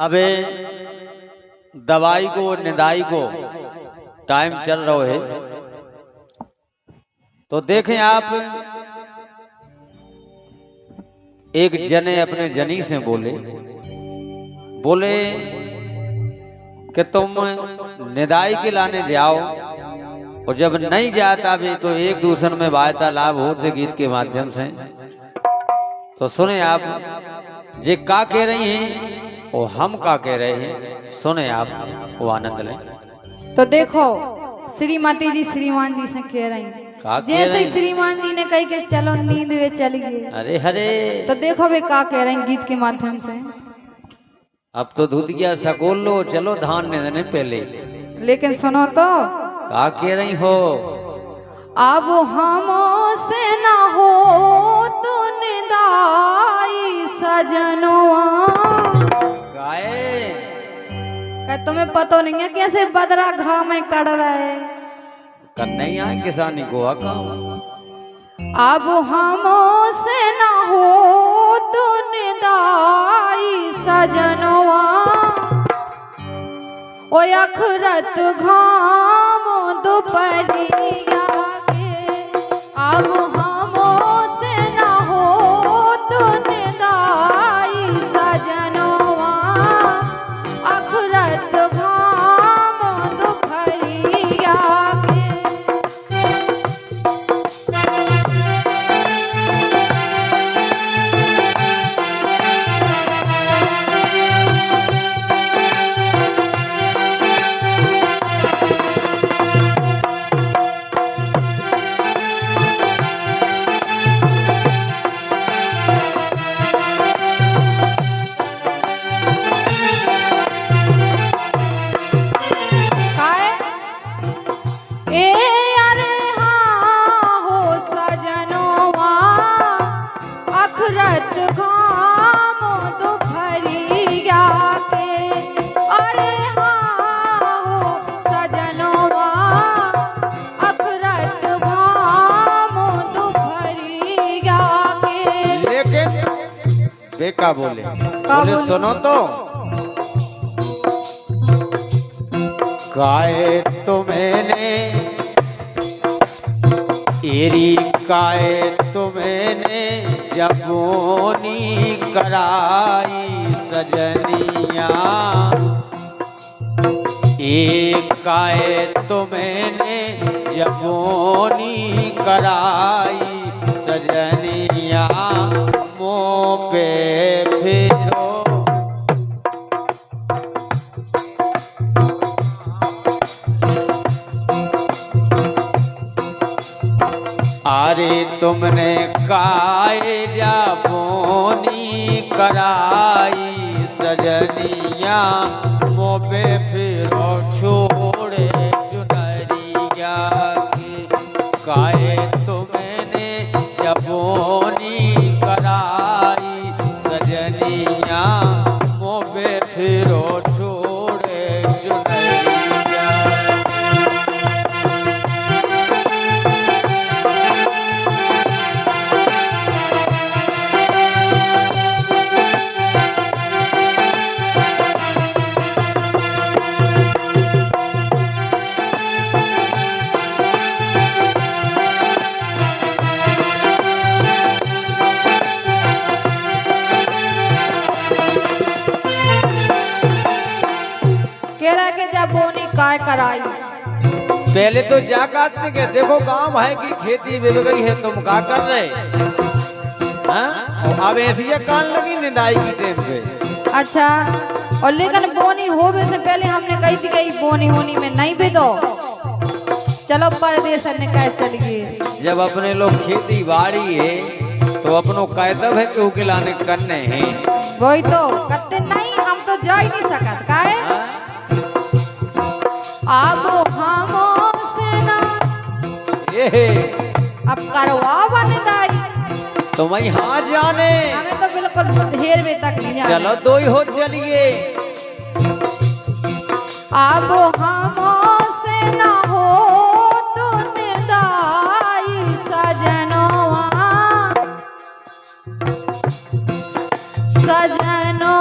अबे दवाई को निदाई को टाइम चल रहा है तो देखें आप एक जने अपने जनी से बोले कि तुम निदाई के लाने जाओ और जब नहीं जाता भी तो एक दूसरे में वार्तालाप होते गीत के माध्यम से। तो सुने आप जे का कह रही हैं और हम का कह रहे हैं, सुने आप वो आनंद लें। तो देखो श्रीमती जी श्रीमान जी से कह रही हैं जैसे श्रीमान जी ने कही कि चलो नींद में चलिए। अरे हरे तो देखो वे का कह रहे हैं गीत के माध्यम से। अब तो धुत गया सकोल लो, चलो धान ने देने पहले। लेकिन सुनो तो का कह रही हो, अब हमसे ना हो तो निदाई सजनवा। गाए तुम्हें पता नहीं है कैसे बदरा घाव में कड़ रहा है। कर नहीं आए किसानी को काम। अब हमसे ना हो तो निदाई सजनवा, ओ अखरत घाम दोपहरिया के। अब हमसे ना हो तो निदाई सजनवा, अखरत घाम दोपहरिया के। बेका बोले सुनो तो काए तो मैंने एरी काए तो मैंने जबोनी कराई सजनिया, एक काए तो मैंने जबोनी कराई सजनिया, मुँह पे फिरो अरे तुमने काए जाबोनी कराई सजनिया, मुँह पे फिरो छोड़े चुनरिया की। काए तुमने जाबोनी कराई सजनिया, मुँह पे फिरो छोड़े चुनरिया। काय कराई पहले तो जा काटने के देखो गांव है कि खेती बिक गई है, तुम क्या कर रहे हाँ? अब ऐसी कान लगी निदाई की टेम पे। अच्छा और लेकिन बोनी होने से पहले हमने कही थी कि बोनी होनी में नहीं भी दो। चलो परदेश ने कह चलिए। जब अपने लोग खेती बाड़ी है तो अपनों कायदब है कि उके लाने करने हैं। वही तो करते नहीं, हम तो जा ही नहीं सकत काहे। अब हमसे ना अब करवा बनिदाई तो मैं हाँ जाने, हमें तो बिल्कुल ढेर बजे तक नहीं जाने। चलो दो ही हो चलिए। अब हमसे ना हो तो निदाई सजनवा, सजनवा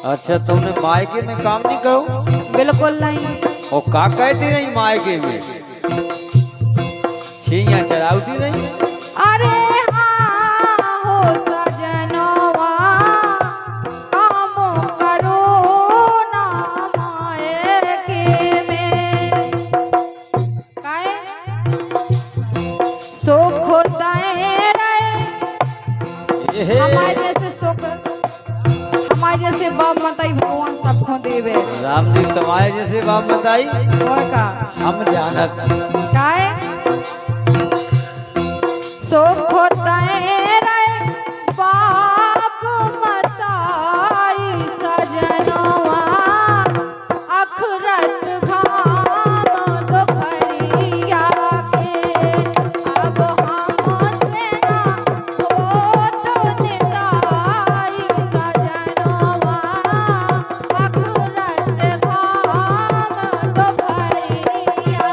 अच्छा तुमने मायके में काम नहीं करो? बिल्कुल नहीं। और का कहती नहीं मायके में? छिया चढ़ाती नहीं? अरे हाँ हो सजनवा काम करो ना मायके में। काहे सुख होताए रहे हमारे जैसे सुख, हमारे जैसे बाप मताई भगवान सबको देवे। राम जी तुम्हारे जैसे बाप बताई और का हम जानत। काहे सुख होताए रहे बाप मताई सजनवा अखरत घाम दोपहरिया के। अब हमसे ना होत निदाई सजनवा अखरत घाम दोपहरिया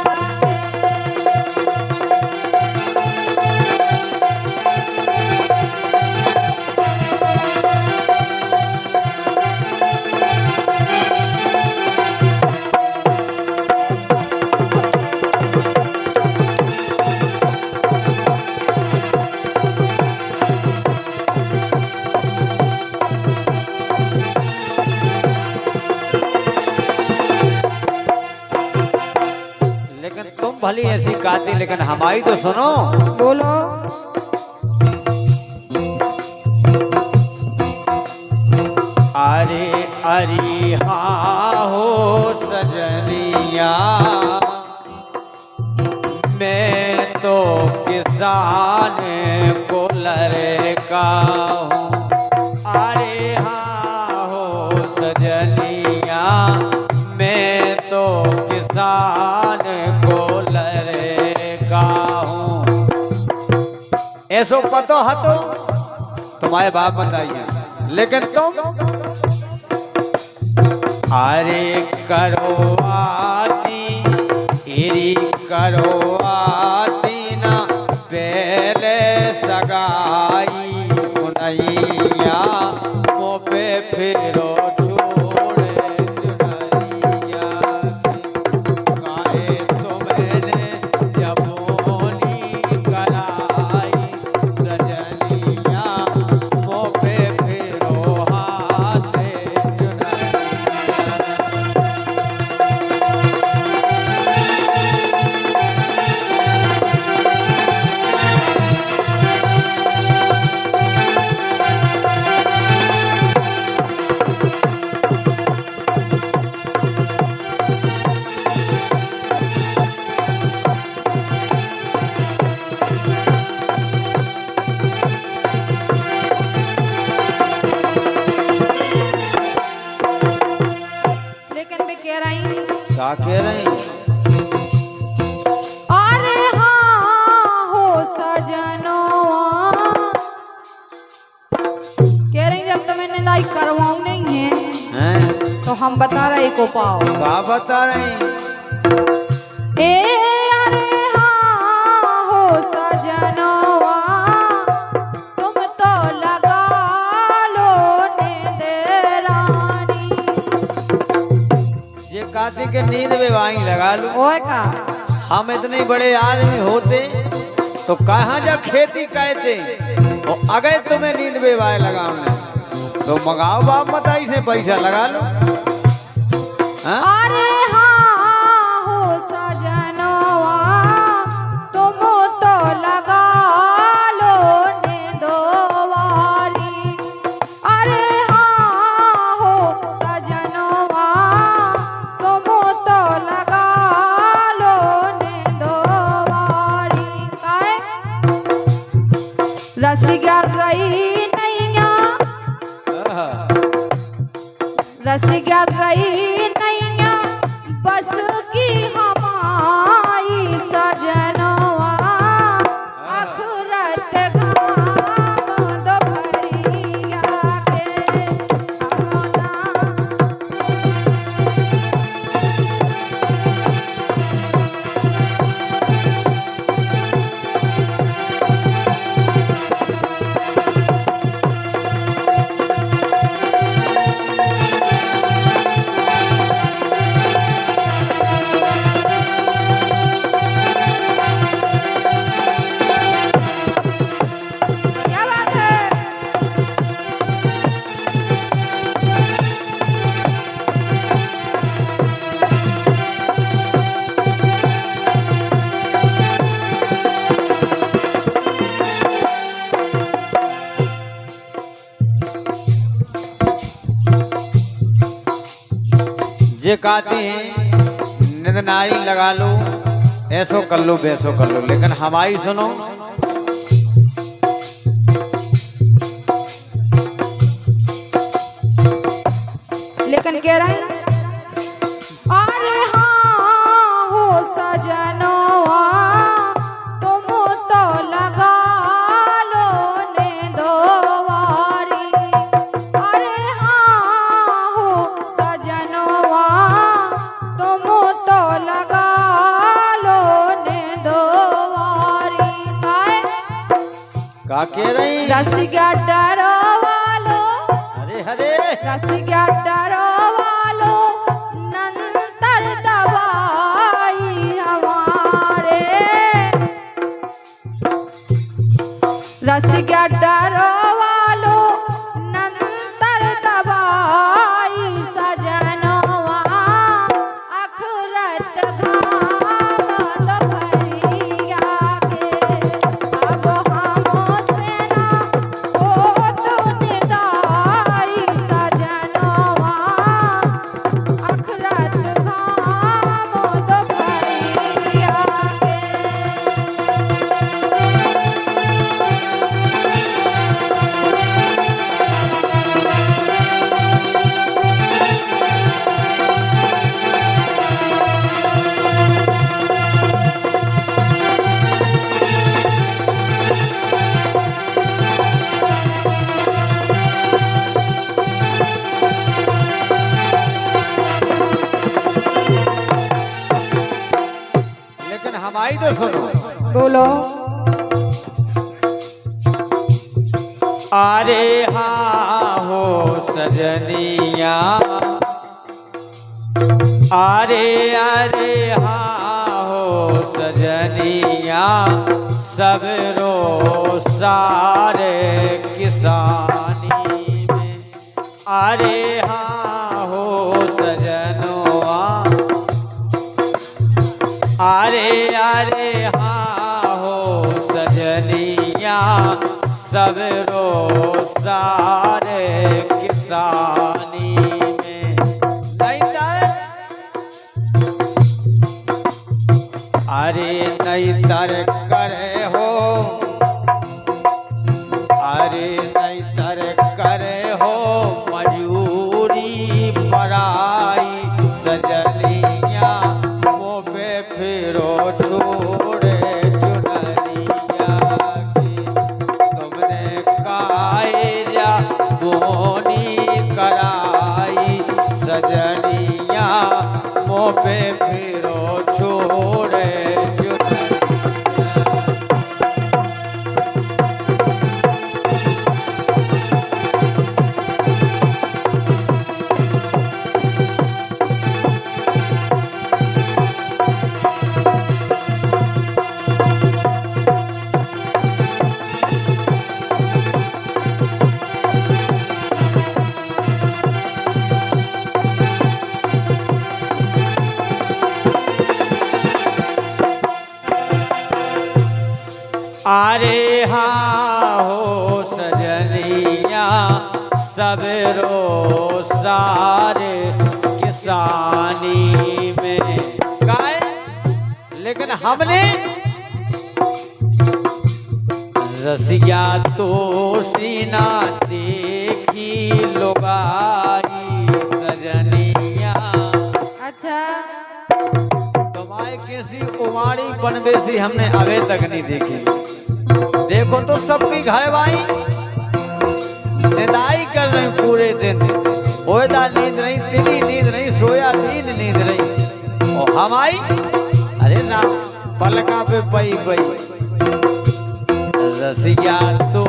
लेकिन तुम भली ऐसी गाती, लेकिन हमारी तो सुनो। बोलो। अरे अरे हाँ हो सजनिया मैं तो किसान को लड़का हूँ। अरे हाँ हो सजनिया मैं तो किसान को लड़का हूँ। ऐसो पतो हतो तुम्हारे बाप बताइए, लेकिन तुम अरे करो आती इरी करो आती ना पहले सगाई मुनैया मुँह पे फिरो छोड़े चुनरिया काहे तुम्हें जबोनी कराई सजनिया मुँह पे फिरो हाथे चुनरिया। लेकिन मैं कह रही क्या कह रहे हैं? अरे हाँ हो सजनवा। कह रही जब तुम्हें निदाई करवाऊं नहीं है हैं? तो हम बता रहे को पाओ। क्या बता रहे हैं? ए अरे हाँ हो सजनवा तुम तो लगा लो ने रानी। ये कहते कि नींद में वाई लगा लूं। ओए का हम इतने बड़े आदमी होते तो कहाँ जा खेती कहते, और अगर तुम्हें नींद में वाई लगाऊं तो मंगाओ बाप मताई से पैसा लगा लो। हाँ? अरे हाँ हो सजनवा तुम तो लगा लो ने दोवारी। अरे हाँ हो सजनवा तुम तो लगा लो ने दोवारी। काहे रसिया रही नैया रसिया रही नैया बस की हमारी सजनवा अखरत घाम दोपहरिया के। हमना जे कहती हैं निंदनाई लगा लो, ऐसो कर लो वैसो कर लो, लेकिन हमारी सुनो। लेकिन कह रहे हैं अरे हाँ हो सजनवा तुम तो लगा लो ने दोवारी। अरे हाँ हो सजनवा तुम तो लगा लो ने दोवारी। का कह रही रसिया डरवा लो, अरे हरे रसिया डरवा लो नंतर दवाई हमारे। रसिया डरवा लो नंतर दवाई सजनवा अखरत घाम दोपहरिया के। अब हमसे ना हो तो निदाई सजनवा अखरत घाम दोपहरिया के। लेकिन हमारी तो सुनो। बोलो। अरे हाँ हो सजनिया, अरे अरे हाँ हो सजनिया, सब रो सारे किसानी में। अरे हाँ हो सजनवा, अरे अरे हाँ हो सजनिया, सब रो सारे किसानी में। नहीं तर अरे नहीं तर करे हो, अरे नहीं तर करे हो मजूरी पराई सजनिया, वो पे फिरो छोड़े चुनरिया की। तुमने कायजा बोनी कराई सजनिया, वो पे फिरो छोड़े चुनरिया। अरे हाँ हो सजनिया, सब रो सारे किसानी में। गाय लेकिन हमने रसिया तो सीना देखी लोगाई सजनिया। अच्छा तुम्हारे किसी कुमारी बनबेसी हमने अभी तक नहीं देखी। देखो तो सबकी घर भाई निदाई कर रहे पूरे दिन, होएदा नींद नहीं, तेरी नींद नहीं, सोया तीन नींद नहीं, और हमारी अरे ना पलका पे पई पई। रसिया तो